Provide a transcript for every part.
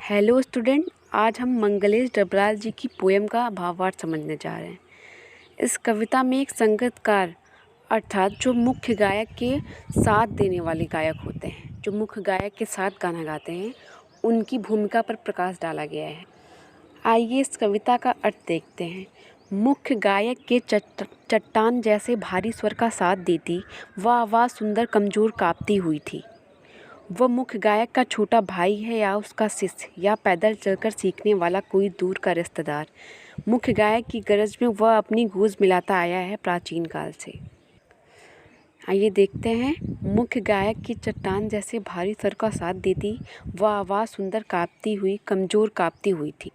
Hello student, आज हम मंगलेश डबराल जी की पोएम का भावार्थ समझने जा रहे हैं। इस कविता में एक संगीतकार अर्थात जो मुख्य गायक के साथ देने वाले गायक होते हैं, जो मुख्य गायक के साथ गाना गाते हैं, उनकी भूमिका पर प्रकाश डाला गया है। आइए इस कविता का अर्थ देखते हैं। मुख्य गायक के चट्टान जैसे भारी स्वर का साथ देती वह आवाज़ सुंदर कमज़ोर काँपती हुई थी। वह मुख्य गायक का छोटा भाई है या उसका शिष्य या पैदल चलकर सीखने वाला कोई दूर का रिश्तेदार। मुख्य गायक की गरज में वह अपनी गूंज मिलाता आया है प्राचीन काल से। आइए देखते हैं। मुख्य गायक की चट्टान जैसे भारी स्वर का साथ देती वह आवाज़ सुंदर काँपती हुई कमज़ोर काँपती हुई थी।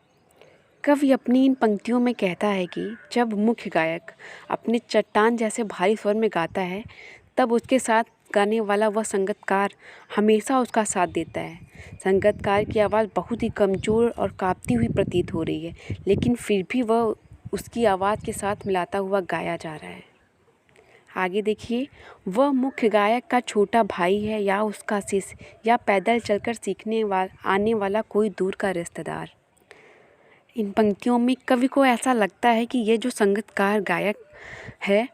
कवि अपनी इन पंक्तियों में कहता है कि जब मुख्य गायक अपने चट्टान जैसे भारी स्वर में गाता है तब उसके साथ गाने वाला वह संगीतकार हमेशा उसका साथ देता है। संगीतकार की आवाज़ बहुत ही कमज़ोर और काँपती हुई प्रतीत हो रही है, लेकिन फिर भी वह उसकी आवाज़ के साथ मिलाता हुआ गाया जा रहा है। आगे देखिए, वह मुख्य गायक का छोटा भाई है या उसका शिष्य या पैदल चलकर आने वाला कोई दूर का रिश्तेदार। इन पंक्तियों में कवि को ऐसा लगता है कि ये जो संगीतकार गायक है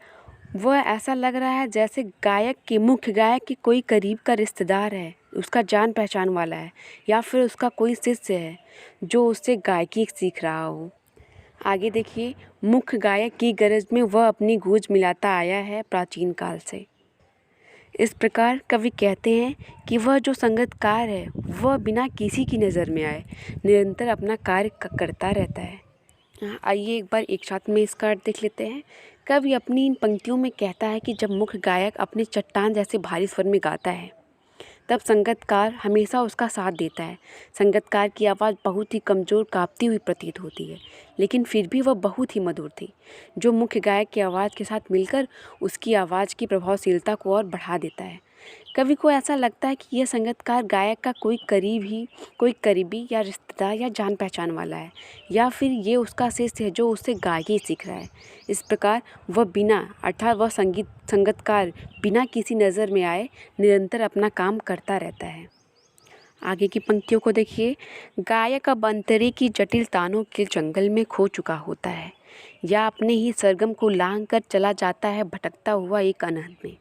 वह ऐसा लग रहा है जैसे मुख्य गायक के कोई करीब का रिश्तेदार है, उसका जान पहचान वाला है या फिर उसका कोई शिष्य है जो उससे गायकी सीख रहा हो। आगे देखिए, मुख्य गायक की गरज में वह अपनी गूंज मिलाता आया है प्राचीन काल से। इस प्रकार कवि कहते हैं कि वह जो संगीतकार है वह बिना किसी की नज़र में आए निरंतर अपना कार्य करता रहता है। आइए एक बार एक साथ में इसका अर्थ देख लेते हैं। कवि अपनी इन पंक्तियों में कहता है कि जब मुख्य गायक अपने चट्टान जैसे भारी स्वर में गाता है तब संगीतकार हमेशा उसका साथ देता है। संगीतकार की आवाज़ बहुत ही कमज़ोर काँपती हुई प्रतीत होती है, लेकिन फिर भी वह बहुत ही मधुर थी, जो मुख्य गायक की आवाज़ के साथ मिलकर उसकी आवाज़ की प्रभावशीलता को और बढ़ा देता है। कवि को ऐसा लगता है कि यह संगीतकार गायक का कोई करीबी या रिश्तेदार या जान पहचान वाला है या फिर ये उसका शिष्य है जो उससे गायकी सीख रहा है। इस प्रकार वह संगीतकार बिना किसी नज़र में आए निरंतर अपना काम करता रहता है। आगे की पंक्तियों को देखिए। गायक अब अंतरे की जटिल तानों के जंगल में खो चुका होता है या अपने ही सरगम को लांघ कर चला जाता है भटकता हुआ एक अनहद में।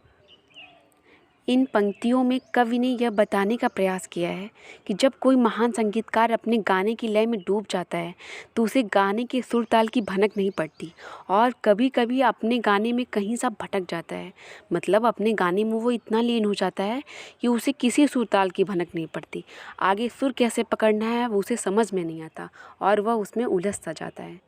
इन पंक्तियों में कवि ने यह बताने का प्रयास किया है कि जब कोई महान संगीतकार अपने गाने की लय में डूब जाता है तो उसे गाने के सुर ताल की भनक नहीं पड़ती और कभी कभी अपने गाने में कहीं सा भटक जाता है। मतलब अपने गाने में वो इतना लीन हो जाता है कि उसे किसी सुर ताल की भनक नहीं पड़ती। आगे सुर कैसे पकड़ना है वो उसे समझ में नहीं आता और वह उसमें उलझ सा जाता है।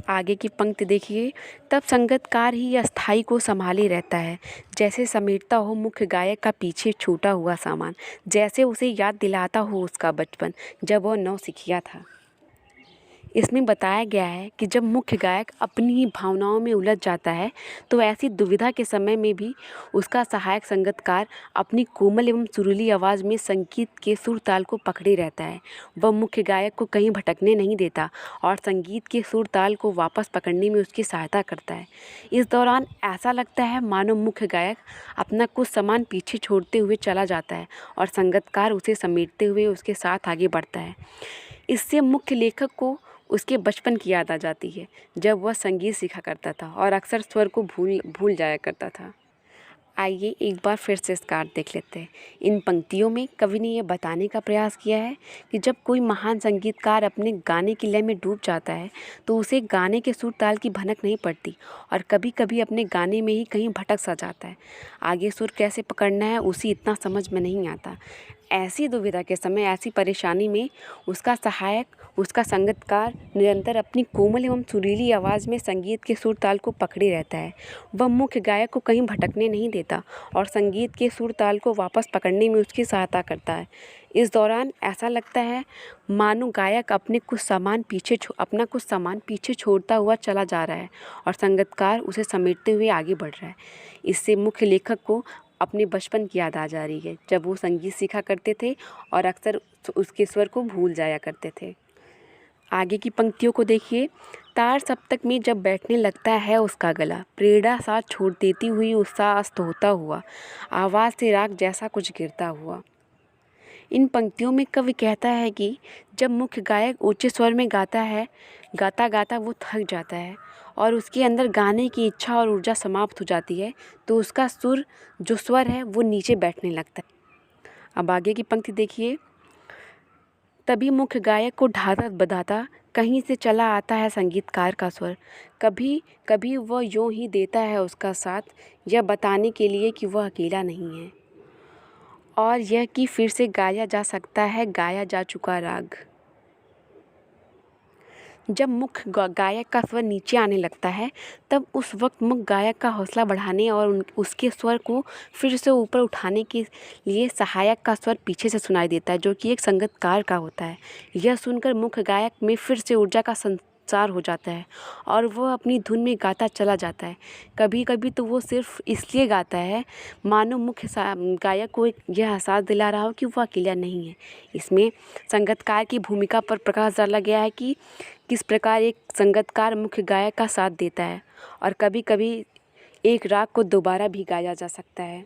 आगे की पंक्ति देखिए। तब संगीतकार ही अस्थाई को संभाले रहता है, जैसे समेटता हो मुख्य गायक का पीछे छूटा हुआ सामान, जैसे उसे याद दिलाता हो उसका बचपन जब वह नौसिखिया था। इसमें बताया गया है कि जब मुख्य गायक अपनी ही भावनाओं में उलझ जाता है तो ऐसी दुविधा के समय में भी उसका सहायक संगीतकार अपनी कोमल एवं सुरीली आवाज़ में संगीत के सुर ताल को पकड़े रहता है। वह मुख्य गायक को कहीं भटकने नहीं देता और संगीत के सुर ताल को वापस पकड़ने में उसकी सहायता करता है। इस दौरान ऐसा लगता है मानो मुख्य गायक अपना कुछ सामान पीछे छोड़ते हुए चला जाता है और संगीतकार उसे समेटते हुए उसके साथ आगे बढ़ता है। इससे मुख्य लेखक को उसके बचपन की याद आ जाती है जब वह संगीत सीखा करता था और अक्सर स्वर को भूल जाया करता था। आइए एक बार फिर से इसका अर्थ देख लेते हैं। इन पंक्तियों में कवि ने यह बताने का प्रयास किया है कि जब कोई महान संगीतकार अपने गाने की लय में डूब जाता है तो उसे गाने के सुर ताल की भनक नहीं पड़ती और कभी कभी अपने गाने में ही कहीं भटक सा जाता है। आगे सुर कैसे पकड़ना है उसे इतना समझ में नहीं आता। ऐसी दुविधा के समय, ऐसी परेशानी में उसका सहायक, उसका संगीतकार निरंतर अपनी कोमल एवं सुरीली आवाज़ में संगीत के सुर ताल को पकड़े रहता है। वह मुख्य गायक को कहीं भटकने नहीं देता और संगीत के सुर ताल को वापस पकड़ने में उसकी सहायता करता है। इस दौरान ऐसा लगता है मानो गायक अपना कुछ सामान पीछे छोड़ता हुआ चला जा रहा है और संगीतकार उसे समेटते हुए आगे बढ़ रहा है। इससे मुख्य लेखक को अपने बचपन की याद आ जा रही है जब वो संगीत सीखा करते थे और अक्सर उसके स्वर को भूल जाया करते थे। आगे की पंक्तियों को देखिए। तार सप्तक में जब बैठने लगता है उसका गला, प्रेरणा साथ छोड़ देती हुई उत्साह अस्त होता हुआ, आवाज़ से राग जैसा कुछ गिरता हुआ। इन पंक्तियों में कवि कहता है कि जब मुख्य गायक ऊंचे स्वर में गाता है, गाता गाता वो थक जाता है और उसके अंदर गाने की इच्छा और ऊर्जा समाप्त हो जाती है, तो उसका जो स्वर है वो नीचे बैठने लगता है। अब आगे की पंक्ति देखिए। तभी मुख्य गायक को ढाता बधाता कहीं से चला आता है संगीतकार का स्वर। कभी कभी वह यूं ही देता है उसका साथ, यह बताने के लिए कि वह अकेला नहीं है, और यह कि फिर से गाया जा सकता है गाया जा चुका राग। जब मुख्य गायक का स्वर नीचे आने लगता है, तब उस वक्त मुख्य गायक का हौसला बढ़ाने और उसके स्वर को फिर से ऊपर उठाने के लिए सहायक का स्वर पीछे से सुनाई देता है, जो कि एक संगीतकार का होता है। यह सुनकर मुख्य गायक में फिर से ऊर्जा का संचार हो जाता है और वह अपनी धुन में गाता चला जाता है। कभी कभी तो वो सिर्फ इसलिए गाता है मानो मुख्य गायक को यह एहसास दिला रहा हो कि वह अकेला नहीं है। इसमें संगीतकार की भूमिका पर प्रकाश डाला गया है कि किस प्रकार एक संगीतकार मुख्य गायक का साथ देता है, और कभी कभी एक राग को दोबारा भी गाया जा सकता है।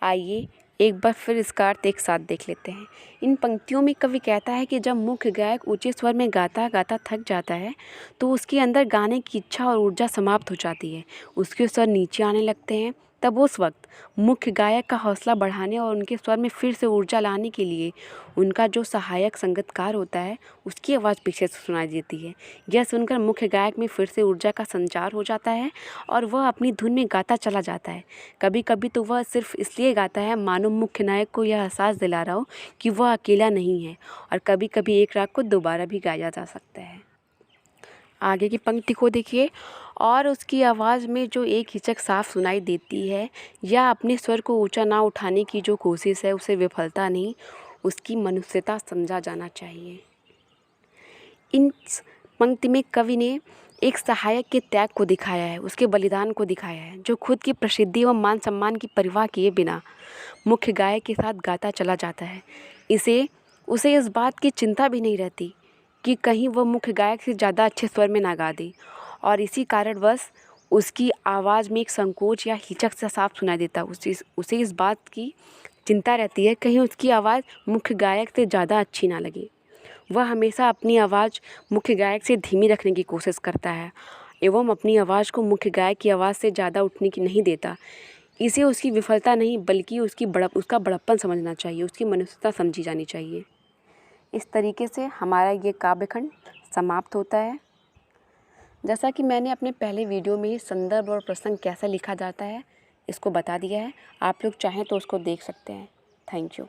आइए एक बार फिर इसका अर्थ एक साथ देख लेते हैं। इन पंक्तियों में कवि कहता है कि जब मुख्य गायक ऊंचे स्वर में गाता गाता थक जाता है, तो उसके अंदर गाने की इच्छा और ऊर्जा समाप्त हो जाती है, उसके स्वर नीचे आने लगते हैं। तब उस वक्त मुख्य गायक का हौसला बढ़ाने और उनके स्वर में फिर से ऊर्जा लाने के लिए उनका जो सहायक संगीतकार होता है, उसकी आवाज़ पीछे से सुनाई देती है। यह सुनकर मुख्य गायक में फिर से ऊर्जा का संचार हो जाता है और वह अपनी धुन में गाता चला जाता है। कभी कभी तो वह सिर्फ इसलिए गाता है मानो मुख्य नायक को यह एहसास दिला रहा हो कि वह अकेला नहीं है, और कभी कभी एक राग को दोबारा भी गाया जा सकता है। आगे की पंक्ति को देखिए। और उसकी आवाज़ में जो एक हिचक साफ सुनाई देती है, या अपने स्वर को ऊंचा ना उठाने की जो कोशिश है, उसे विफलता नहीं, उसकी मनुष्यता समझा जाना चाहिए। इन पंक्ति में कवि ने एक सहायक के त्याग को दिखाया है, उसके बलिदान को दिखाया है, जो खुद की प्रसिद्धि व मान सम्मान की परवाह किए बिना मुख्य गायक के साथ गाता चला जाता है। उसे इस बात की चिंता भी नहीं रहती कि कहीं वह मुख्य गायक से ज़्यादा अच्छे स्वर में ना गा दे, और इसी कारणवश उसकी आवाज़ में एक संकोच या हिचक सा साफ सुनाई देता है। उसे इस बात की चिंता रहती है कहीं उसकी आवाज़ मुख्य गायक से ज़्यादा अच्छी ना लगे। वह हमेशा अपनी आवाज़ मुख्य गायक से धीमी रखने की कोशिश करता है एवं अपनी आवाज़ को मुख्य गायक की आवाज़ से ज़्यादा उठने की नहीं देता। इसे उसकी विफलता नहीं बल्कि उसका बड़प्पन समझना चाहिए, उसकी मनुष्यता समझी जानी चाहिए। इस तरीके से हमारा ये काव्यखंड समाप्त होता है। जैसा कि मैंने अपने पहले वीडियो में ही संदर्भ और प्रसंग कैसे लिखा जाता है इसको बता दिया है, आप लोग चाहें तो उसको देख सकते हैं। Thank you.